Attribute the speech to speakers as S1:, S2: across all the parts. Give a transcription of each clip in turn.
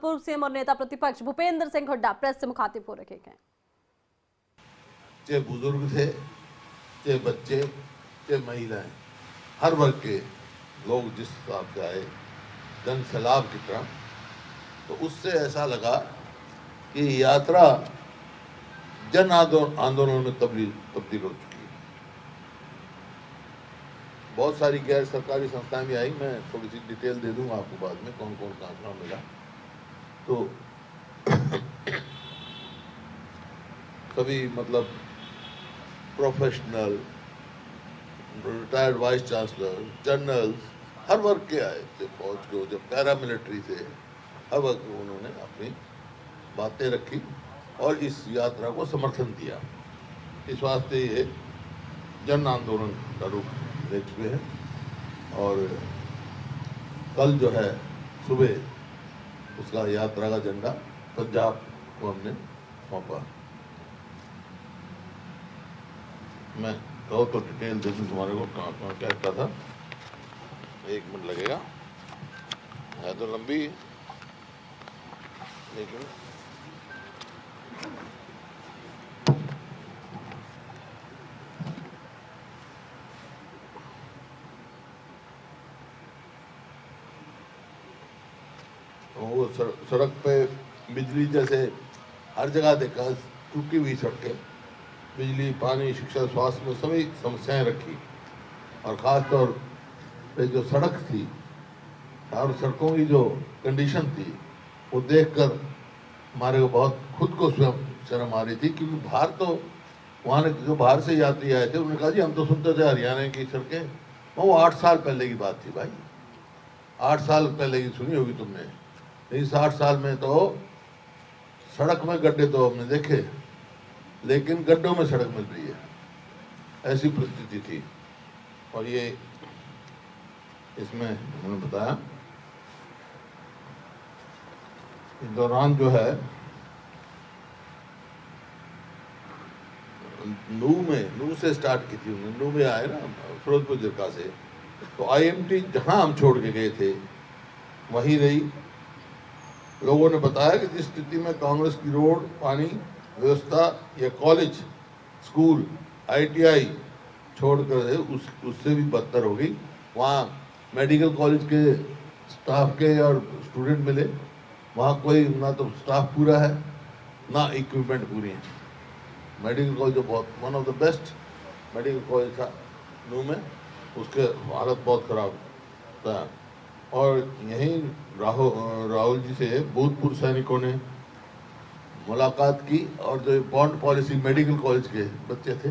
S1: पूर्व सीएम और नेता प्रतिपक्ष भूपेंद्र सिंह हुड्डा प्रेस से मुखातिब हो रखे हैं।
S2: चाहे बुजुर्ग थे, चाहे बच्चे, चाहे महिलाएं, हर वर्ग के लोग जिस हिसाब से आए जन सैलाब की तरह, तो उससे ऐसा लगा कि यात्रा जन आंदोलन में तब्दील हो चुकी है। बहुत सारी गैर सरकारी संस्थाएं भी आई, मैं थोड़ी सी डिटेल दे दूंगा आपको बाद में कौन कौन कहाँ मिला। तो सभी मतलब professional, retired vice chancellor, generals, हर वर्ग के आए थे, फौज के, जो पैरामिलिट्री थे, हर वर्ग को उन्होंने अपनी बातें रखी और इस यात्रा को समर्थन दिया। इस वास्ते ये जन आंदोलन का रूप ले चुके हैं और कल जो है सुबह उसका यात्रा का झंडा पंजाब को हमने सौंपा। मैं कहो तो डिटेल दे दूँ तुम्हारे को कहाँ क्या था, 1 मिनट लगेगा, है तो लंबी लेकिन वो सड़क पे बिजली जैसे हर जगह देखा, टूटी हुई सड़कें, बिजली, पानी, शिक्षा, स्वास्थ्य में सभी समस्याएं रखी और ख़ास तौर पे जो सड़क थी और सड़कों की जो कंडीशन थी वो देखकर हमारे को बहुत खुद को स्वयं शर्म आ रही थी, क्योंकि बाहर तो वहाँ जो बाहर से यात्री आए थे उन्होंने कहा जी हम तो सुनते थे हरियाणा की सड़कें, वो 8 साल पहले की बात थी भाई, 8 साल पहले की सुनी होगी तुमने, नहीं 60 साल में तो सड़क में गड्ढे तो हमने देखे, लेकिन गड्ढों में सड़क मिल रही है, ऐसी परिस्थिति थी। और ये इसमें मैंने बताया इस दौरान जो है नू से स्टार्ट की थी उन्होंने, नू में आए ना फिरोजपुर जिरका से, तो IMT जहां हम छोड़ के गए थे वहीं रही। लोगों ने बताया कि जिस स्थिति में कांग्रेस की रोड, पानी व्यवस्था या कॉलेज, स्कूल, ITI छोड़कर उससे भी बदतर हो गई। वहाँ मेडिकल कॉलेज के स्टाफ के और स्टूडेंट मिले, वहाँ कोई ना तो स्टाफ पूरा है ना इक्विपमेंट पूरी है। मेडिकल कॉलेज जो बहुत one of the best medical college था नू में, उसके हालत बहुत ख़राब था। और यहीं राहुल जी से भूतपूर्व सैनिकों ने मुलाकात की और जो बॉन्ड पॉलिसी मेडिकल कॉलेज के बच्चे थे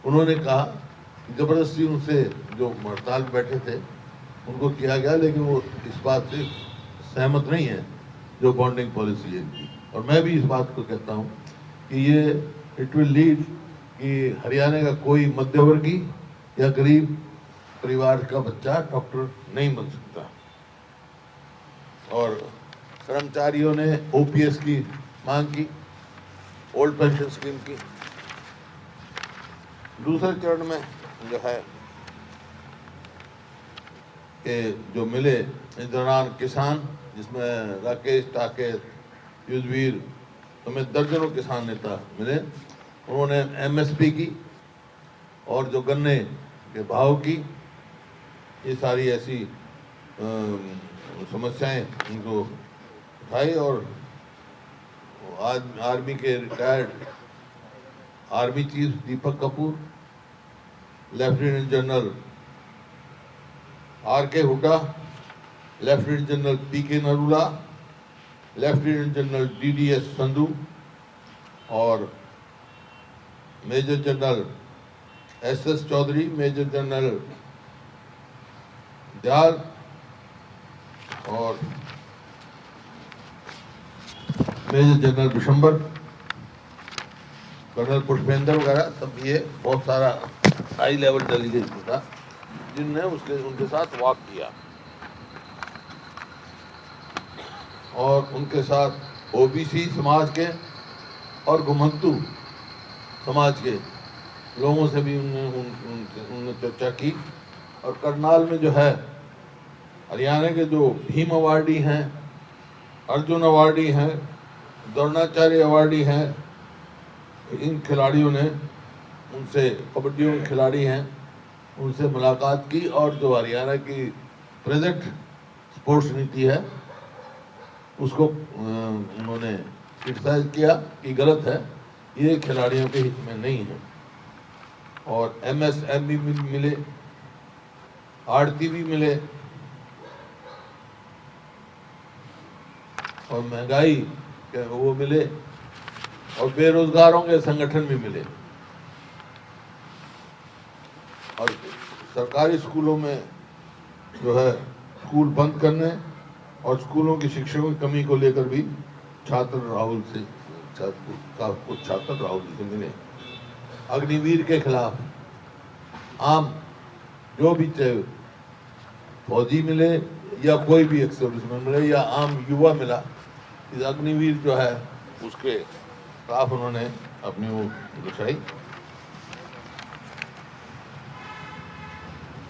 S2: उन्होंने कहा, ज़बरदस्ती उनसे जो हड़ताल बैठे थे उनको किया गया, लेकिन वो इस बात से सहमत नहीं है जो बॉन्डिंग पॉलिसी है इनकी। और मैं भी इस बात को कहता हूँ कि ये इट विल लीड कि हरियाणा का कोई मध्यवर्गी या गरीब परिवार का बच्चा डॉक्टर नहीं बन सकता। और कर्मचारियों ने OPS की मांग की, ओल्ड पेंशन स्कीम की। दूसरे चरण में जो है कि जो मिले इस दौरान किसान, जिसमें राकेश, टाकेत, युद्धवीर समेत दर्जनों किसान नेता मिले, उन्होंने MSP की और जो गन्ने के भाव की, ये सारी ऐसी समस्याएं उनको उठाई। और आज आर्मी के retired army chief Deepak Kapoor, lieutenant general RK Hooda, lieutenant general PK Narula, lieutenant general DDS Sandhu और major general SS Chaudhary, major general Dayal और major general Bishambar, colonel Pushpendra वगैरह, सब ये बहुत सारा हाई लेवल डेलीगेशन था जिनने उनके साथ वॉक किया। और उनके साथ OBC समाज के और घुमंतू समाज के लोगों से भी उन्होंने चर्चा की। और करनाल में जो है हरियाणा के जो भीम अवार्डी हैं अर्जुन अवार्डी हैं, द्रोणाचार्य अवार्डी हैं। इन खिलाड़ियों ने उनसे, कबड्डियों के खिलाड़ी हैं, उनसे मुलाकात की और जो हरियाणा की प्रेजेंट स्पोर्ट्स नीति है उसको उन्होंने क्रिटिसाइज किया कि गलत है, ये खिलाड़ियों के हित में नहीं है। और MSME मिले, आड़ती भी मिले और महंगाई के वो मिले और बेरोजगारों के संगठन भी मिले। और सरकारी स्कूलों में जो है स्कूल बंद करने और स्कूलों की शिक्षकों की कमी को लेकर भी कुछ छात्र राहुल जी से मिले। अग्निवीर के खिलाफ आम जो भी, चाहे फौजी मिले या कोई भी एक्स सर्विसमैन मिले या आम युवा मिला, इस अग्निवीर जो है उसके खिलाफ उन्होंने अपनी वो दर्शाई।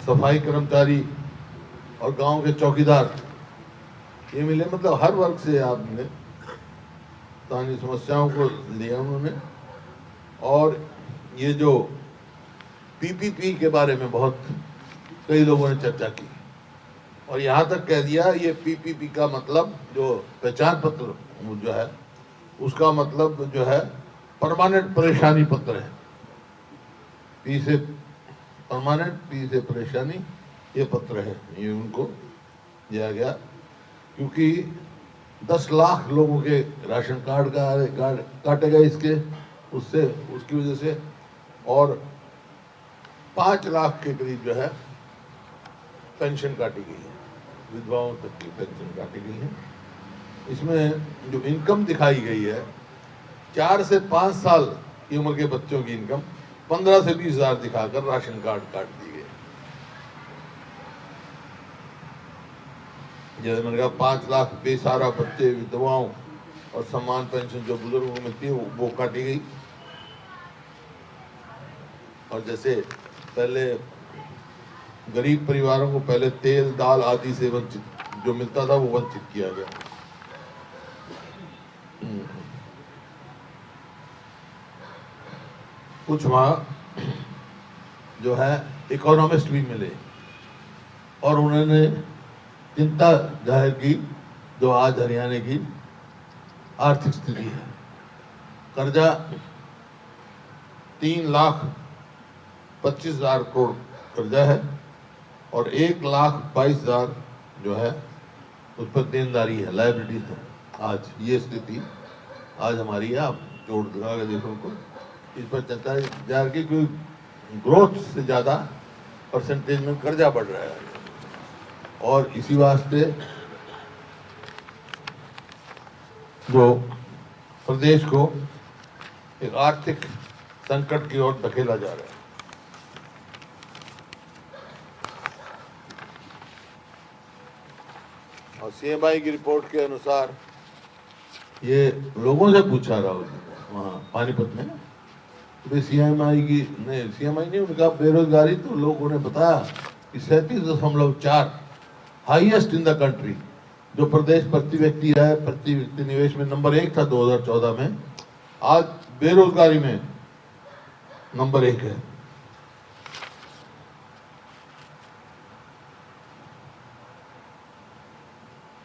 S2: सफाई कर्मचारी और गांव के चौकीदार ये मिले, मतलब हर वर्ग से आप मिले, स्थानीय समस्याओं को लिया उन्होंने। और ये जो PPP के बारे में बहुत कई लोगों ने चर्चा की और यहाँ तक कह दिया ये PPP का मतलब जो पहचान पत्र जो है उसका मतलब जो है परमानेंट परेशानी पत्र है। P से परमानेंट, P से परेशानी, ये पत्र है, ये उनको दिया गया। क्योंकि 10 लाख लोगों के राशन कार्ड काटे गए इसके, उससे उसकी वजह से, और 5 लाख के करीब जो है पेंशन काटी गई है, विधवाओं तक की पेंशन काटी गई है। इसमें जो इनकम दिखाई गई है 4 से 5 साल की उम्र के बच्चों की इनकम 15 से 20 हजार दिखाकर राशन कार्ड काट दी गई। जैसे मैंने कहा 5 लाख बेसहारा बच्चे, विधवाओं और समान पेंशन जो बुजुर्गों को मिलती है वो काटी गई। और जैसे पहले गरीब परिवारों को पहले तेल दाल आदि से वंचित जो मिलता था वो वंचित किया गया। कुछ वहाँ जो है इकोनॉमिस्ट भी मिले और उन्होंने चिंता जाहिर की जो आज हरियाणा की आर्थिक स्थिति है। कर्जा 3,25,000 करोड़ कर्जा है और 1,22,000 जो है उस पर देनदारी है, लायबिलिटीज है। आज ये स्थिति आज हमारी है। आप जोड़ लगा के देखो को इस पर चर्चा जा रही, क्योंकि ग्रोथ से ज़्यादा परसेंटेज में कर्जा बढ़ रहा है और इसी वास्ते जो प्रदेश को एक आर्थिक संकट की ओर धकेला जा रहा है। और CMI की रिपोर्ट के अनुसार ये लोगों से पूछा राहुल जी वहाँ पानीपत में, तो CMI की नहीं, CMI नहीं, उनका बेरोजगारी तो लोगों ने बताया कि 37.4 हाईएस्ट इन द कंट्री, जो प्रदेश प्रति व्यक्ति है, प्रति व्यक्ति निवेश में नंबर 1 था 2014 में, आज बेरोजगारी में नंबर 1 है।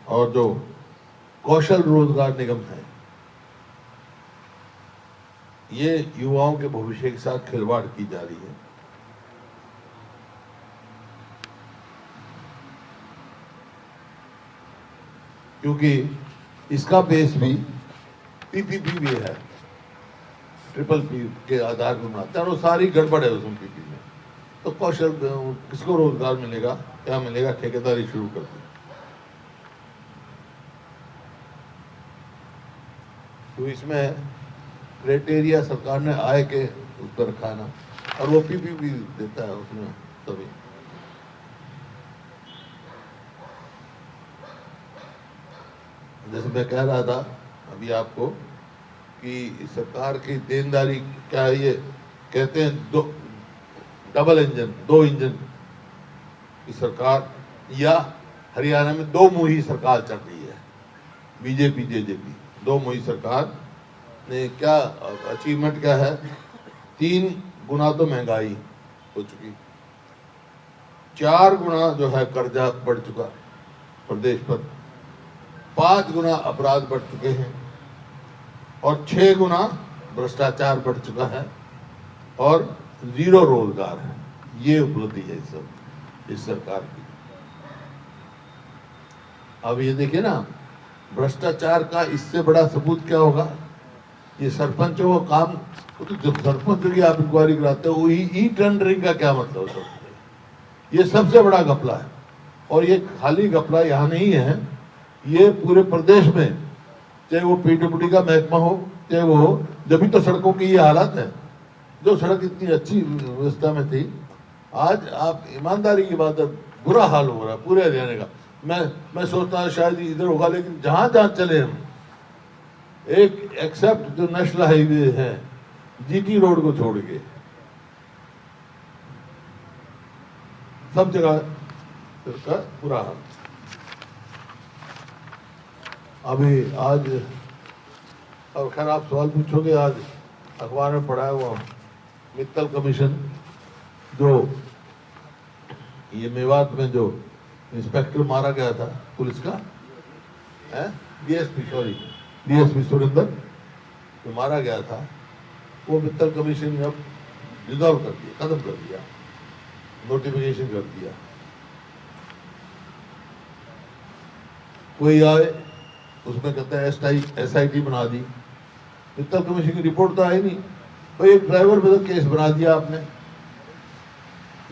S2: और जो कौशल रोजगार निगम है ये युवाओं के भविष्य के साथ खिलवाड़ की जा रही है। क्योंकि इसका बेस भी PPP भी है, PPP के आधार पर बनाते हैं और सारी गड़बड़ है उसमें PPP में। तो कौशल किसको रोजगार मिलेगा, क्या मिलेगा, ठेकेदारी शुरू कर दी। तो इसमें क्राइटेरिया सरकार ने आय के उस पर रखा ना, और वो PPP देता है उसमें तभी। जैसे मैं कह रहा था अभी आपको कि सरकार की देनदारी क्या है, ये कहते हैं डबल इंजन, 2 इंजन की सरकार, या हरियाणा में 2 मुही सरकार चल रही है। बीजेपी जेजेपी दो मोदी सरकार ने क्या अचीवमेंट क्या है, 3 गुना तो महंगाई हो चुकी, 4 गुना जो है कर्जा बढ़ चुका प्रदेश पर, 5 गुना अपराध बढ़ चुके हैं और 6 गुना भ्रष्टाचार बढ़ चुका है और 0 रोजगार है। ये उपलब्धि है इस सरकार की। अब ये देखिए ना, भ्रष्टाचार का इससे बड़ा सबूत क्या होगा? ये सरपंचों का काम, तो जब सरपंच की आप इंक्वायरी कराते हो, ई टेंडरिंग का क्या मतलब है? ये सबसे बड़ा घपला है और ये खाली घपला यहाँ नहीं है, ये पूरे प्रदेश में, चाहे वो पीडब्ल्यूडी का महकमा हो, चाहे वो हो, जब तो सड़कों की ये हालत है। जो सड़क इतनी अच्छी व्यवस्था में थी, आज आप ईमानदारी की बात है, बुरा हाल हो रहा है पूरे हरियाणा का। मैं सोचता हूँ शायद इधर होगा, लेकिन जहां जहां चले हम, एक एक्सेप्ट जो नेशनल हाईवे है, जीटी रोड को छोड़ के, सब जगह का बुरा हाल। अभी आज, अब खैर आप सवाल पूछोगे, आज अखबार में पढ़ा है वो मित्तल कमीशन, जो ये मेवात में जो इंस्पेक्टर मारा गया था पुलिस का, डीएसपी सुरेंद्र जो मारा गया था, वो मित्तल कमीशन ने अब रिजॉल्व कर दिया, खत्म कर दिया, नोटिफिकेशन कर दिया। कोई आए उसमें कहता है SIT बना दी, मित्तल कमीशन की रिपोर्ट तो आई नहीं, भाई एक ड्राइवर पे तो केस बना दिया आपने,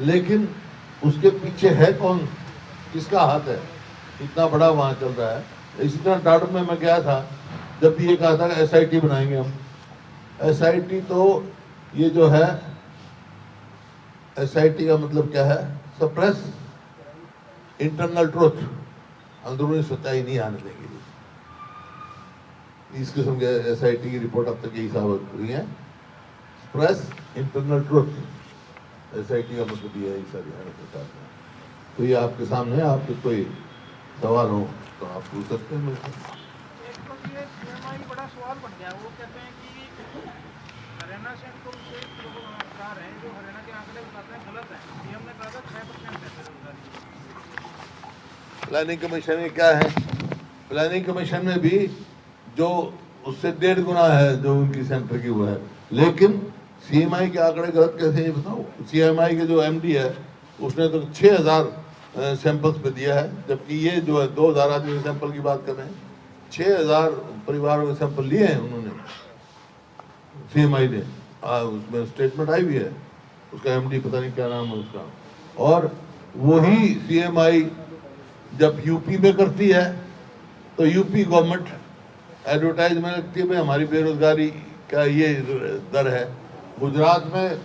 S2: लेकिन उसके पीछे है कौन, किसका हाथ है? इतना बड़ा वहां चल रहा है। इसी तरह डाट में मैं गया था, जब भी ये कहा था कि SIT बनाएंगे हम, SIT तो ये जो है, SIT का मतलब क्या है? सप्रेस इंटरनल ट्रुथ, अंदरूनी सच्चाई नहीं आने देंगे। इस किस्म के SIT की रिपोर्ट अब तक यही साबित हुई है, सप्रेस इंटरनल ट्रुथ, SIT का मतलब ये है इस हरियाणा सरकार में। तो ये आपके सामने, आपके कोई सवाल हो तो आप पूछ सकते हैं मुझसे।
S3: एक तो ये सीएमआई बड़ा सवाल बन गया, वो कहते हैं कि हरियाणा से इनको विशेष रोजगार है, जो हरियाणा के आंकड़े बताते हैं गलत है। सीएम ने कहा था 6% है बेरोजगारी।
S2: प्लानिंग कमीशन में क्या है? प्लानिंग कमीशन में भी जो उससे 1.5 गुना है जो उनकी सेंटर की वो है, लेकिन सीएमआई के आंकड़े गलत कैसे हैं ये बताओ। सीएमआई के जो MD है उसने तो 6000 सैंपल्स पे दिया है, जबकि ये जो है 2000 आदमी के सैंपल की बात कर रहे हैं। 6000 परिवारों के सैंपल लिए हैं उन्होंने, सीएमआई ने, उसमें स्टेटमेंट आई हुई है, उसका MD पता नहीं क्या नाम है उसका। और वही सीएमआई जब यूपी में करती है तो यूपी गवर्नमेंट एडवर्टाइजमेंट लगती है, भाई हमारी बेरोजगारी का ये दर है। गुजरात में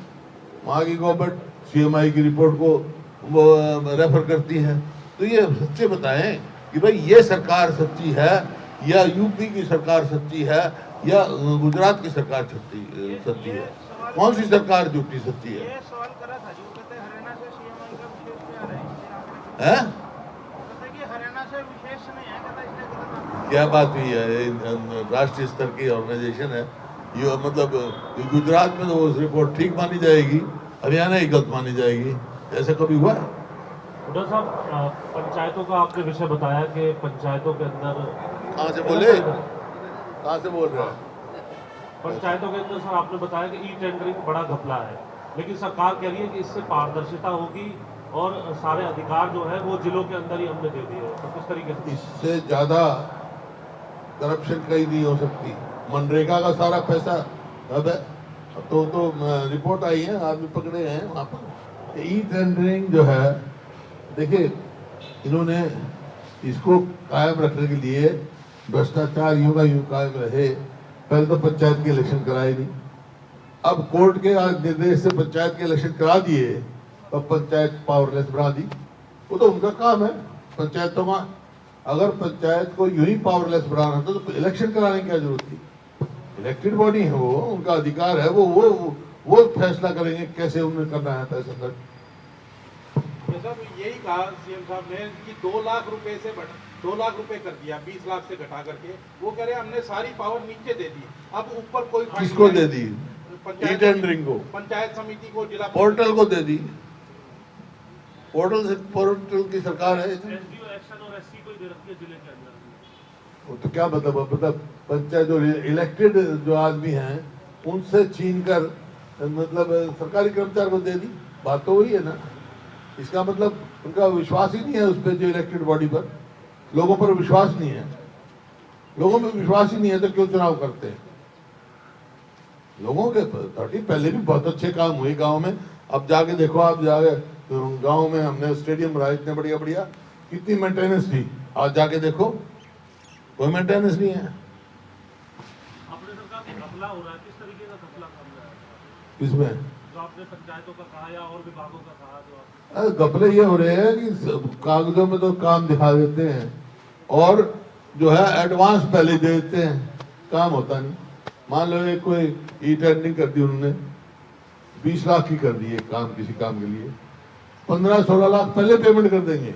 S2: वहाँ की गवर्नमेंट सीएमआई की रिपोर्ट को वो रेफर करती है। तो ये सच्चे बताएं कि भाई ये सरकार सच्ची है या यूपी की सरकार सच्ची है या गुजरात की सरकार सच्ची है? कौन सी सरकार झूठी सच्ची है?
S3: ये सवाल करा था, जो कहते हैं हरियाणा से सीएमआई का विशेष प्यार है,
S2: हैं?
S3: कहते हैं कि हरियाणा से विशेष नहीं है, कहता इसलिए गलत।
S2: क्या बात हुई है? राष्ट्रीय स्तर की ऑर्गेनाइजेशन है ये, मतलब गुजरात में तो वो रिपोर्ट ठीक मानी जाएगी, हरियाणा ही गलत मानी जाएगी, ऐसा कभी हुआ है?
S4: डॉक्टर साहब, पंचायतों का आपने विषय बताया कि पंचायतों के अंदर,
S2: कहाँ से बोले, कहाँ से बोल रहे हैं?
S4: पंचायतों के अंदर सर आपने बताया कि टेंडरिंग बड़ा घपला है, लेकिन सरकार कह रही है कि इससे पारदर्शिता होगी और सारे अधिकार जो है वो जिलों के अंदर ही हमने दे दिए। तो किस तरीके से?
S2: इससे ज्यादा करप्शन कहीं नहीं हो सकती। मनरेगा का सारा पैसा अब है, तो रिपोर्ट आई है, आदमी पकड़े हैं वहाँ पर। ई टेंडरिंग जो है, देखिए इन्होंने इसको कायम रखने के लिए भ्रष्टाचार यूं का यूं कायम रहे। पहले तो पंचायत के इलेक्शन कराए नहीं, अब कोर्ट के निर्देश से पंचायत के इलेक्शन करा दिए, तो पंचायत पावरलेस बना दी। वो तो उनका काम है पंचायतों का। अगर पंचायत को यूं ही पावरलेस बनाना था तो इलेक्शन कराने की क्या जरूरत थी? इलेक्टेड बॉडी है वो, उनका अधिकार है, वो फैसला करेंगे कैसे उन्हें करना है पैसा खर्च।
S3: भाई साहब यही कहा सीएम साहब ने कि 2 लाख रुपए से 2 लाख रुपए कर दिया, 20 लाख से घटा करके। वो कह रहे हैं हमने सारी पावर नीचे दे दी, अब ऊपर कोई फाइल
S2: किसको
S3: नहीं है।
S2: दे दी?
S3: पंचायत
S2: टेंडरिंग को,
S3: पंचायत समिति को, जिला
S2: पोर्टल को दे दी। पोर्टल की सरकार है।
S4: एसडीओ एक्शन और एससी को ही दे रखी है जिले के अंदर।
S2: वो तो क्या मतलब पंचायत जो इलेक्टेड जो आदमी हैं उनसे छीन कर मतलब सरकारी कर्मचारी को दे दी। बात तो वही है ना। इसका मतलब उनका विश्वास ही नहीं है उस पर, जो इलेक्टेड बॉडी पर लोगों पर विश्वास नहीं है। लोगों में विश्वास ही नहीं है तो क्यों चुनाव करते हैं? लोगों के 30 पहले भी बहुत अच्छे काम हुए गांव में। अब जाके देखो, आप जाके गांव में हमने स्टेडियम बनाया इतने बढ़िया बढ़िया, कितनी मेंटेनेंस थी। आज जाके देखो कोई मेंटेनेंस नहीं है।
S4: अपने सरकार में घपला हो रहा है, किस तरीके का घपला कर रहा है?
S2: इसमें
S4: जो आपने पंचायतों का कहा या और विभागों का कहा, जो
S2: घपले ये हो रहे हैं कि कागजों में तो काम दिखा देते हैं और जो है एडवांस पहले दे देते हैं, काम होता नहीं। मान लो एक कोई ई टेंडरिंग कर दी उन्होंने, 20 लाख की कर दी एक काम, किसी काम के लिए 15-16 लाख पहले पेमेंट कर देंगे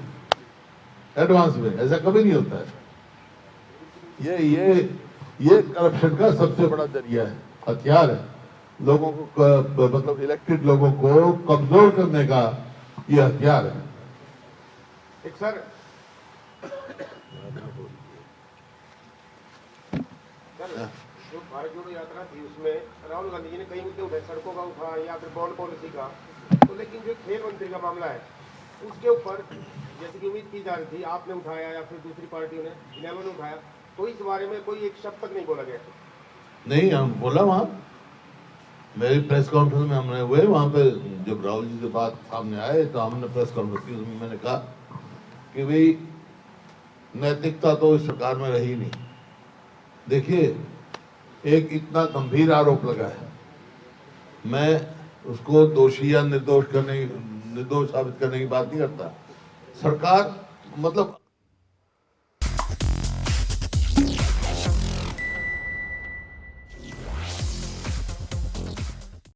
S2: एडवांस में। ऐसा कभी नहीं होता है। ये करप्शन का सबसे बड़ा जरिया है, हथियार है। लोगों को मतलब इलेक्टेड लोगों को कमजोर करने का ये हथियार है।
S5: एक सर जो भारत जोड़ो यात्रा थी उसमें राहुल गांधी जी ने कई मुद्दे उठाए, सड़कों का उठा या फिर बॉन्ड पॉलिसी का। तो लेकिन जो खेल मंत्री का मामला है उसके ऊपर जैसे कि उम्मीद की जा रही थी, आपने उठाया या फिर दूसरी पार्टियों ने, इनेलो ने उठाया, तो इस बारे में कोई एक शब्द तक नहीं बोला गया।
S2: नहीं, हम बोला वहां मेरी प्रेस कॉन्फ्रेंस में हमने हुए, वहां पे जब राहुल जी से बात सामने आए तो हमने प्रेस कॉन्फ्रेंस की, उसमें मैंने कहा कि भाई नैतिकता तो इस सरकार में रही नहीं। देखिए, एक इतना गंभीर आरोप लगा है, मैं उसको दोषी या निर्दोष साबित करने की बात नहीं करता। सरकार मतलब